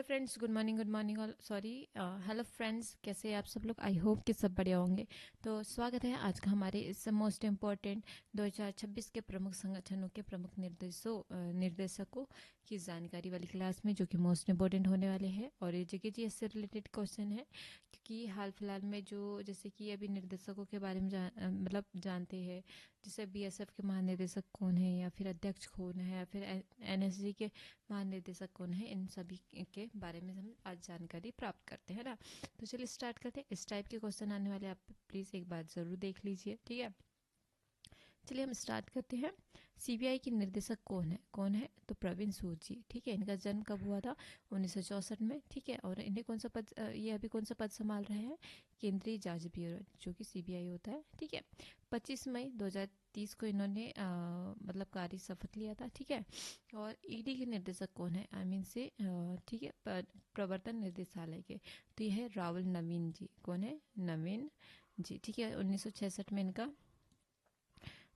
Hello friends, good morning all sorry. Hello friends, कैसे हैं आप सब लोग? आई होप कि सब बढ़िया होंगे। तो स्वागत है आज का हमारे इस मोस्ट इम्पॉर्टेंट 2026 के प्रमुख संगठनों के प्रमुख निर्देशकों की जानकारी वाली क्लास में, जो कि मोस्ट इम्पॉर्टेंट होने वाले हैं। और ये जीके से रिलेटेड क्वेश्चन है, क्योंकि हाल फिलहाल में जो जैसे कि अभी निर्देशकों के बारे में मतलब जानते हैं, जैसे बीएसएफ के महानिदेशक कौन है, या फिर अध्यक्ष कौन है, या फिर एनएसजी के महानिदेशक कौन है, इन सभी के बारे में हम आज जानकारी प्राप्त करते हैं ना। तो चलिए स्टार्ट करते हैं। इस टाइप के क्वेश्चन आने वाले, आप प्लीज़ एक बार ज़रूर देख लीजिए, ठीक है। चलिए हम स्टार्ट करते हैं। सीबीआई के निर्देशक कौन है? तो प्रवीण सूद जी, ठीक है। इनका जन्म कब हुआ था? 1964 में, ठीक है। और इन्हें कौन सा पद ये अभी कौन सा पद संभाल रहे हैं? केंद्रीय जांच ब्यूरो, जो कि सीबीआई होता है, ठीक है। 25 मई 2030 को इन्होंने मतलब कार्य शपथ लिया था, ठीक है। और ईडी के निर्देशक कौन है? आई मीन से ठीक है, प्रवर्तन निदेशालय के, तो यह है राहुल नवीन जी। कौन है? नवीन जी, ठीक है। 1966 में इनका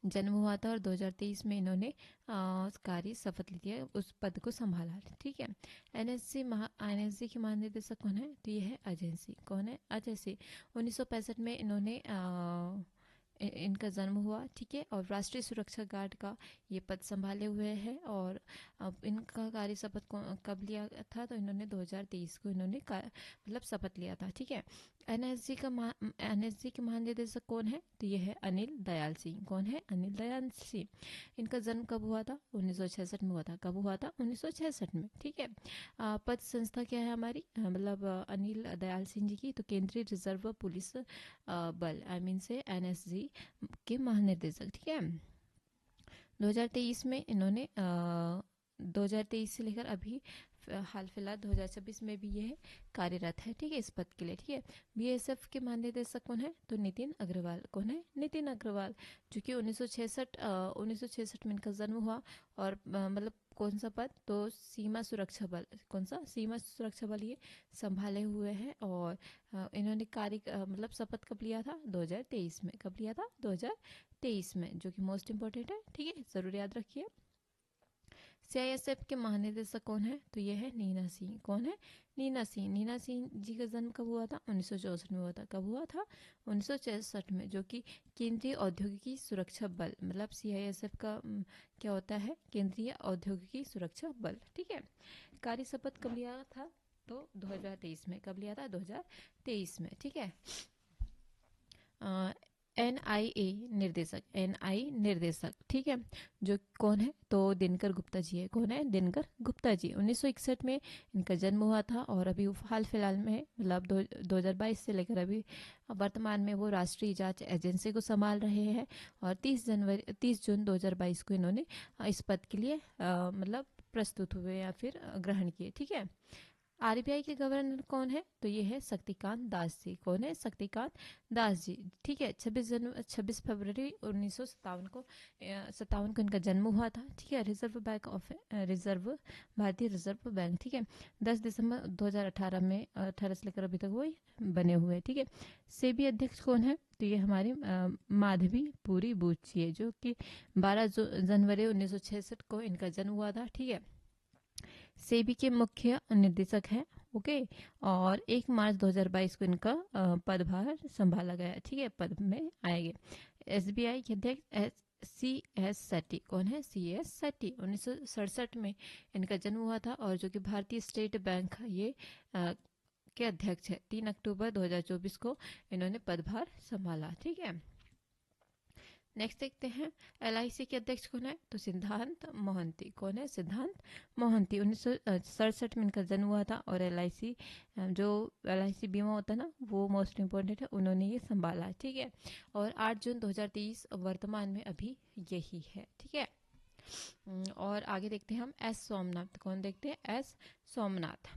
जन्म हुआ था और 2023 में इन्होंने कार्य शपथ ली थी, उस पद को संभाला, ठीक है। एनएसजी के महानिदेशक कौन है? तो ये है अजय सिंह। कौन है? अजय सिंह। 1965 में इन्होंने इनका जन्म हुआ, ठीक है। और राष्ट्रीय सुरक्षा गार्ड का ये पद संभाले हुए हैं। और अब इनका कार्य शपथ कब लिया था? तो इन्होंने 2023 को इन्होंने मतलब शपथ लिया था, ठीक है। एनएसजी के महानिदेशक कौन है? तो ये है अनिल दयाल सिंह। कौन है? अनिल दयाल सिंह। इनका जन्म कब हुआ था? 1966 में हुआ था। कब हुआ था? 1966 में, ठीक है। पद संस्था क्या है हमारी, मतलब अनिल दयाल सिंह जी की? तो केंद्रीय रिजर्व पुलिस बल, आई मीन से एनएसजी के महानिदेशक, ठीक है। 2023 में इन्होंने 2023 से लेकर अभी हाल फिलहाल 2026 में भी यह कार्यरत है, ठीक है, इस पद के लिए, ठीक है। बीएसएफ के महानिदेशक कौन है? तो नितिन अग्रवाल। कौन है? नितिन अग्रवाल, जो कि 1966 में इनका जन्म हुआ। और मतलब कौन सा पद? तो सीमा सुरक्षा बल। कौन सा? सीमा सुरक्षा बल ये संभाले हुए हैं। और इन्होंने मतलब शपथ कब लिया था? 2023 में। कब लिया था? 2023 में, जो कि मोस्ट इंपॉर्टेंट है, ठीक है, जरूर याद रखिए। सीआईएसएफ के महानिदेशक कौन है? तो ये है नीना सिंह। कौन है? नीना सिंह। नीना सिंह जी का जन्म कब हुआ था? 1964 में हुआ था। कब हुआ था? 1964 में, जो कि केंद्रीय औद्योगिकी सुरक्षा बल, मतलब सीआईएसएफ का क्या होता है? केंद्रीय औद्योगिकी सुरक्षा बल, ठीक है। कार्य शपथ कब लिया था? तो 2023 में। कब लिया था? 2023 में, ठीक है। एनआईए निर्देशक, एनआई निर्देशक, ठीक है, जो कौन है? तो दिनकर गुप्ता जी है। कौन है? दिनकर गुप्ता जी। 1961 में इनका जन्म हुआ था। और अभी हाल फिलहाल में, मतलब 2022 से लेकर अभी वर्तमान में वो राष्ट्रीय जांच एजेंसी को संभाल रहे हैं। और 30 जून 2022 को इन्होंने इस पद के लिए मतलब प्रस्तुत हुए या फिर ग्रहण किए, ठीक है। आरबीआई के गवर्नर कौन है? तो ये है शक्तिकांत दास जी। कौन है? शक्तिकांत दास जी, ठीक है। 26 फरवरी 1957 को 57 को इनका जन्म हुआ था, ठीक है। भारतीय रिजर्व बैंक, ठीक है। 10 दिसंबर 2018 में 18 से लेकर अभी तक वो बने हुए हैं, ठीक है। सेबी अध्यक्ष कौन है? तो ये हमारी माधवी पुरी बुच्ची है, जो कि 12 जनवरी 1966 को इनका जन्म हुआ था, ठीक है। सेबी के मुख्य निर्देशक हैं, ओके। और 1 मार्च 2022 को इनका पदभार संभाला गया, ठीक है, पद में आएंगे। एसबीआई के अध्यक्ष सी एस सेट्टी। कौन है? C S Shetty. 1967 में इनका जन्म हुआ था। और जो कि भारतीय स्टेट बैंक ये के अध्यक्ष है। 3 अक्टूबर 2024 को इन्होंने पदभार संभाला, ठीक है। नेक्स्ट देखते हैं, एलआईसी के अध्यक्ष कौन है? तो सिद्धांत मोहंती। कौन है? सिद्धांत मोहंती। 1967 में इनका जन्म हुआ था। और एलआईसी जो एलआईसी बीमा होता है ना, वो मोस्ट इम्पोर्टेंट है, उन्होंने ये संभाला, ठीक है। और 8 जून 2023 वर्तमान में अभी यही है, ठीक है। और आगे देखते हैं हम एस सोमनाथ। कौन देखते हैं? एस सोमनाथ।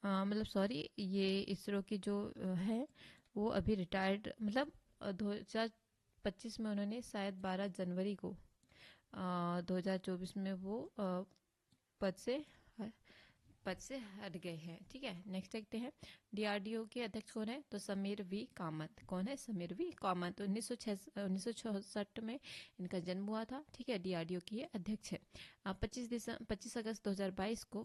मतलब सॉरी, ये इसरो के जो है वो अभी रिटायर्ड, मतलब 2025 में उन्होंने शायद 12 जनवरी को 2024 में वो पद से पद से हट गए हैं। ठीक है, नेक्स्ट देखते हैं डीआरडीओ के अध्यक्ष कौन है, तो समीर वी कामत। कौन है, समीर वी कामत। 1966 में इनका जन्म हुआ था। ठीक है, डीआरडीओ की ये अध्यक्ष है। 25 अगस्त 2022 को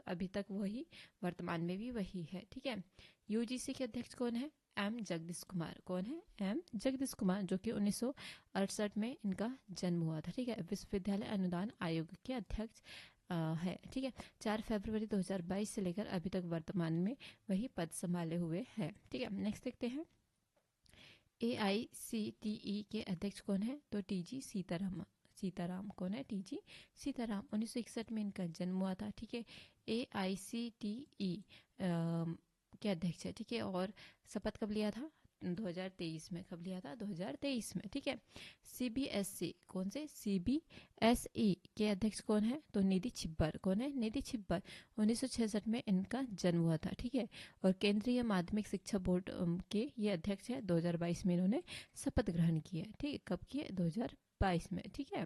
अभी तक वही, वर्तमान में भी वही है। ठीक है, यूजीसी के अध्यक्ष कौन है, एम जगदीश कुमार। कौन है, एम जगदीश कुमार, जो कि 1968 में इनका जन्म हुआ था। ठीक है, विश्वविद्यालय अनुदान आयोग के अध्यक्ष है। ठीक है, 4 फरवरी 2022 से लेकर अभी तक वर्तमान में वही पद संभाले हुए है। ठीक है, नेक्स्ट देखते हैं AICTE के अध्यक्ष कौन है, तो टीजी सीताराम। कौन है, टीजी सीताराम। 1961 में इनका जन्म हुआ था। ठीक है, AICTE के अध्यक्ष है। ठीक है, और शपथ कब लिया था, 2023 में। कब लिया था, 2023 में। ठीक है, CBSE, कौन से, CBSE के अध्यक्ष कौन है, तो निधि छिब्बर। कौन है, निधि छिब्बर। 1966 में इनका जन्म हुआ था। ठीक है, और केंद्रीय माध्यमिक शिक्षा बोर्ड के ये अध्यक्ष है। 2022 में इन्होंने शपथ ग्रहण की है। ठीक है, कब की है, 2022 में। ठीक है,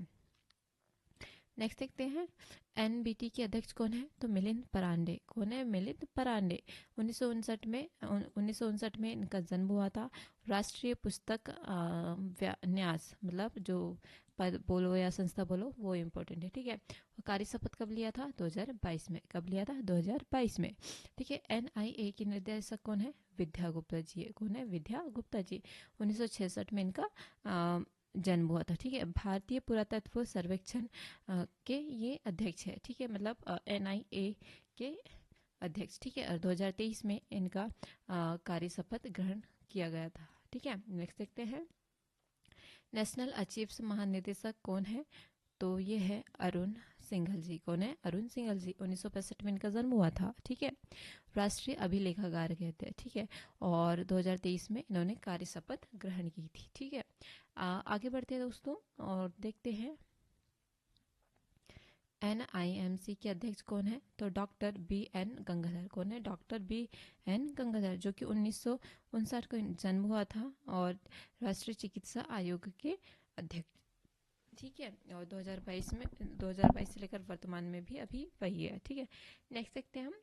नेक्स्ट देखते हैं एनबीटी के अध्यक्ष कौन है, तो मिलिंद परांडे। कौन है, मिलिंद परांडे। 1959 में इनका जन्म हुआ था। राष्ट्रीय पुस्तक न्यास, मतलब जो पद बोलो या संस्था बोलो, वो इम्पोर्टेंट है। ठीक है, कार्य शपथ कब लिया था, 2022 में। कब लिया था, 2022 में। ठीक है, NIA की निर्देशक कौन है, विद्या गुप्ता जी। कौन है, विद्या गुप्ता जी। 1966 में इनका जन्म हुआ था। ठीक है, भारतीय पुरातत्व सर्वेक्षण के ये अध्यक्ष है। ठीक है, मतलब NIA के अध्यक्ष। ठीक है, और 2023 में इनका कार्य शपथ ग्रहण किया गया था। ठीक है, नेक्स्ट देखते हैं नेशनल अचीव्स महानिदेशक कौन है, तो ये है अरुण सिंघल जी। कौन है, अरुण सिंघल जी। 1965 में इनका जन्म हुआ था। ठीक है, राष्ट्रीय अभिलेखागार कहते हैं। ठीक है, और 2023 में इन्होंने कार्य शपथ ग्रहण की थी। ठीक है, आगे बढ़ते हैं दोस्तों और देखते हैं NIMC के अध्यक्ष कौन है, तो डॉक्टर BN गंगाधर। कौन है, डॉक्टर BN गंगाधर, जो कि 1959 को जन्म हुआ था और राष्ट्रीय चिकित्सा आयोग के अध्यक्ष। ठीक है, और 2022 से लेकर वर्तमान में भी अभी वही है। ठीक है, नेक्स्ट देखते हैं हम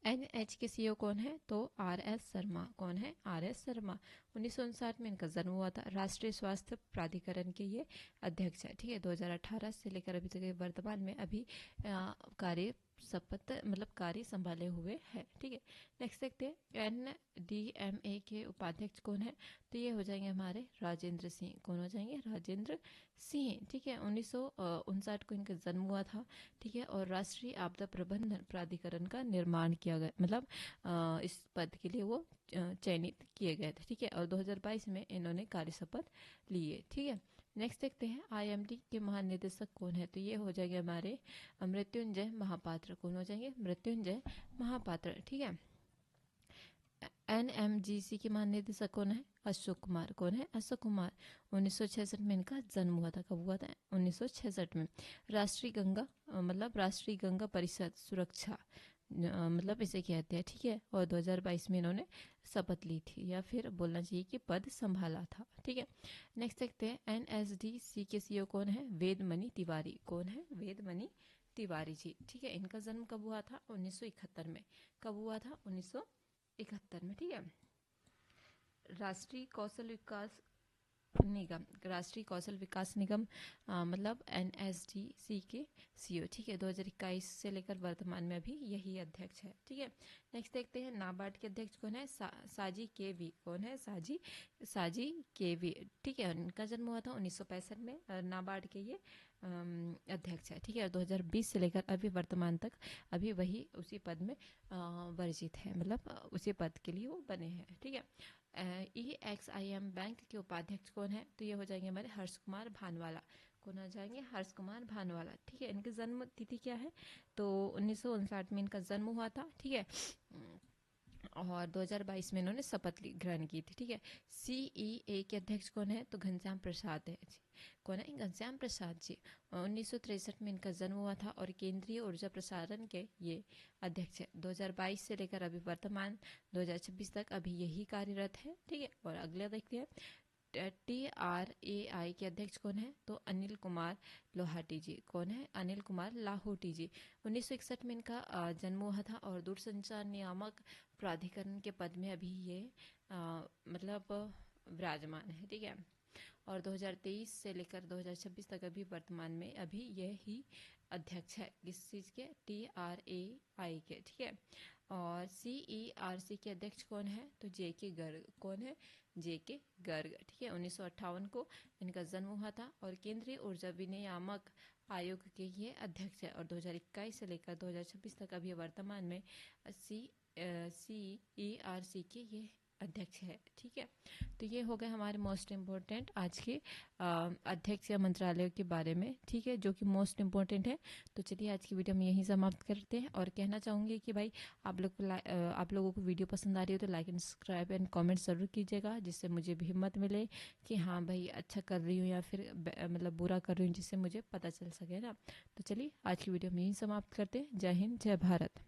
NH के CEO कौन है, तो RS शर्मा। कौन है, RS शर्मा। 1959 में इनका जन्म हुआ था। राष्ट्रीय स्वास्थ्य प्राधिकरण के ये अध्यक्ष है। ठीक है, 2018 से लेकर अभी तक वर्तमान में अभी कार्य शपथ, मतलब कार्य संभाले हुए है। ठीक है, नेक्स्ट देखते हैं NDMA के उपाध्यक्ष कौन है, तो ये हो जाएंगे हमारे राजेंद्र सिंह। कौन हो जाएंगे, राजेंद्र सिंह। ठीक है, 1959 को इनका जन्म हुआ था। ठीक है, और राष्ट्रीय आपदा प्रबंधन प्राधिकरण का निर्माण किया गया, मतलब इस पद के लिए वो चयनित किए गए थे। ठीक है, और 2022 में इन्होंने कार्य शपथ ली है। ठीक है, नेक्स्ट देखते हैं IMD के महानिदेशक कौन है, तो ये हो जाएंगे हमारे मृत्युंजय महापात्र। कौन हो जाएंगे, मृत्युंजय महापात्र। ठीक है, NMGC के महानिदेशक कौन है, अशोक कुमार। कौन है, अशोक कुमार। 1966 में इनका जन्म हुआ था। कब हुआ था, 1966 में। राष्ट्रीय गंगा, मतलब राष्ट्रीय गंगा परिषद सुरक्षा, मतलब इसे कहते हैं। ठीक है, और 2022 में इन्होंने शपथ ली थी, या फिर बोलना चाहिए कि पद संभाला था। ठीक है, नेक्स्ट देखते हैं NSDC के CEO कौन है, वेदमणि तिवारी। कौन है, वेदमणि तिवारी जी। ठीक है, इनका जन्म कब हुआ था, 1971 में। कब हुआ था, 1971 में। ठीक है, राष्ट्रीय कौशल विकास निगम, राष्ट्रीय कौशल विकास निगम मतलब NSDC के CEO। ठीक है, 2021 से लेकर वर्तमान में अभी यही अध्यक्ष है। ठीक है, नेक्स्ट देखते हैं नाबार्ड के अध्यक्ष कौन है, साजी KV। कौन है, साजी KV। ठीक है, इनका जन्म हुआ था 1965 में। नाबार्ड के ये अध्यक्ष है। ठीक है, 2020 से लेकर अभी वर्तमान तक अभी वही उसी पद में वर्जित है, मतलब उसी पद के लिए वो बने हैं। ठीक है, EXIM बैंक के उपाध्यक्ष कौन है, तो ये हो जाएंगे हमारे हर्ष कुमार भानवाला। कौन हो जाएंगे, हर्ष कुमार भानवाला। ठीक है, इनकी जन्म तिथि क्या है, तो 1959 में इनका जन्म हुआ था। ठीक है, और 2022 में इन्होंने शपथ ग्रहण की थी। ठीक है, CEA के अध्यक्ष कौन है, तो घनश्याम प्रसाद है जी। कौन है, घनश्याम प्रसाद जी। 1963 में इनका जन्म हुआ था और केंद्रीय ऊर्जा प्रसारण के ये अध्यक्ष है। 2022 से लेकर अभी वर्तमान 2026 तक अभी यही कार्यरत है। ठीक है, और अगला देखते हैं TRAI के अध्यक्ष कौन है? तो अनिल कुमार लोहाटी जी। कौन है? अनिल कुमार लाहोटी जी। 1961 में इनका जन्म हुआ था और दूरसंचार नियामक प्राधिकरण के पद में अभी ये मतलब विराजमान है। ठीक है। और 2023 से लेकर 2026 तक अभी वर्तमान में अभी यह ही अध्यक्ष है किस चीज़ के? TRAI के। ठीक है। और CERC के अध्यक्ष कौन है? तो JK गर्ग। कौन है? JK गर्ग। ठीक है। 1958 को इनका जन्म हुआ था और केंद्रीय ऊर्जा विनियामक आयोग के ये अध्यक्ष है और 2021 से लेकर 2026 तक अभी वर्तमान में CERC के ये अध्यक्ष है। ठीक है। तो ये हो गए हमारे मोस्ट इम्पोर्टेंट आज के अध्यक्ष या मंत्रालय के बारे में। ठीक है, जो कि मोस्ट इम्पोर्टेंट है। तो चलिए आज की वीडियो में यहीं समाप्त करते हैं और कहना चाहूँगी कि भाई आप लोगों को वीडियो पसंद आ रही हो तो like and subscribe and comment ज़रूर कीजिएगा, जिससे मुझे भी हिम्मत मिले कि हाँ भाई अच्छा कर रही हूँ या फिर मतलब बुरा कर रही हूँ, जिससे मुझे पता चल सके ना। तो चलिए आज की वीडियो में यहीं समाप्त करते हैं। जय हिंद, जय भारत।